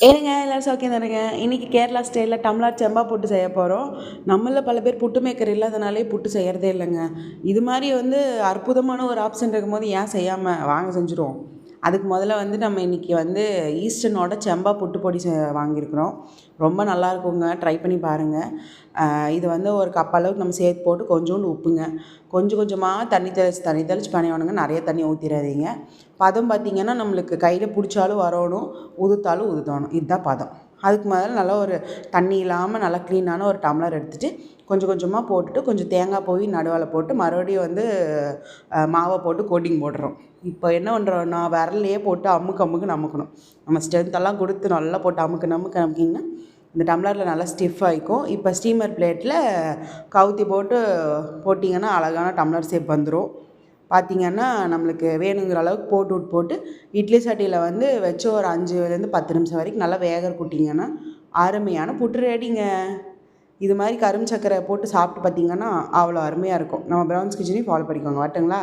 ஏனுங்க எல்லோரும் சௌக்கியம் தானுங்க. இன்றைக்கி கேரளா ஸ்டைலில் டம்ளர் செம்பா புட்டு செய்ய போகிறோம். நம்மளில் பல பேர் புட்டு மேக்கர் இல்லாதனாலே புட்டு செய்கிறதே இல்லைங்க. இது மாதிரி அற்புதமான ஒரு ஆப்ஷன் இருக்கும்போது ஏன் செய்யாமல் வாங்க செஞ்சுருவோம். அதுக்கு முதல்ல நம்ம இன்றைக்கி ஈஸ்டர்னோட செம்பா புட்டு பொடி வாங்கியிருக்கிறோம். ரொம்ப நல்லாயிருக்குங்க, ட்ரை பண்ணி பாருங்கள். இது ஒரு கப் அளவுக்கு நம்ம சேர்த்து போட்டு கொஞ்சோண்டு உப்புங்க, கொஞ்சம் கொஞ்சமாக தண்ணி தெளித்து பண்ணியானுங்க. நிறைய தண்ணி ஊற்றிடாதீங்க. பதம் பார்த்திங்கன்னா நம்மளுக்கு கையில் பிடிச்சாலும் வரணும், உதுத்தாலும் உதுத்தணும். இதுதான் பதம். அதுக்கு முதல்ல நல்லா ஒரு தண்ணி இல்லாமல் நல்லா க்ளீனான ஒரு டம்ளர் எடுத்துகிட்டு கொஞ்சம் கொஞ்சமாக போட்டுட்டு கொஞ்சம் தேங்காய் போய் நடுவில் போட்டு மறுபடியும் மாவை போட்டு கோட்டிங் போடுறோம். இப்போ என்ன பண்ணுறோன்னா விரல்லையே போட்டு அமுக்கு அமுக்கணும். நம்ம ஸ்ட்ரென்த்தெல்லாம் கொடுத்து நல்லா போட்டு அமுக்கிங்கன்னா இந்த டம்ளரில் நல்லா ஸ்டிஃப் ஆகிக்கும். இப்போ ஸ்டீமர் பிளேட்டில் கவுத்தி போட்டிங்கன்னா அழகான டம்ளர் ஷேப் வந்துடும். பார்த்திங்கன்னா நம்மளுக்கு வேணுங்கிற அளவுக்கு போட்டு இட்லி சட்டியில் வச்சு ஒரு 5லேருந்து 10 நிமிஷம் வரைக்கும் நல்லா வேக கூட்டிங்கன்னா அருமையான புட்டு ரெடிங்க. இது மாதிரி கரும்பு சர்க்கரை போட்டு சாப்பிட்டு பார்த்திங்கன்னா அவ்வளோ அருமையாக இருக்கும். நம்ம ப்ரௌன்ஸ் கிச்சனையும் ஃபாலோ பண்ணிக்கோங்க. வரட்டுங்களா?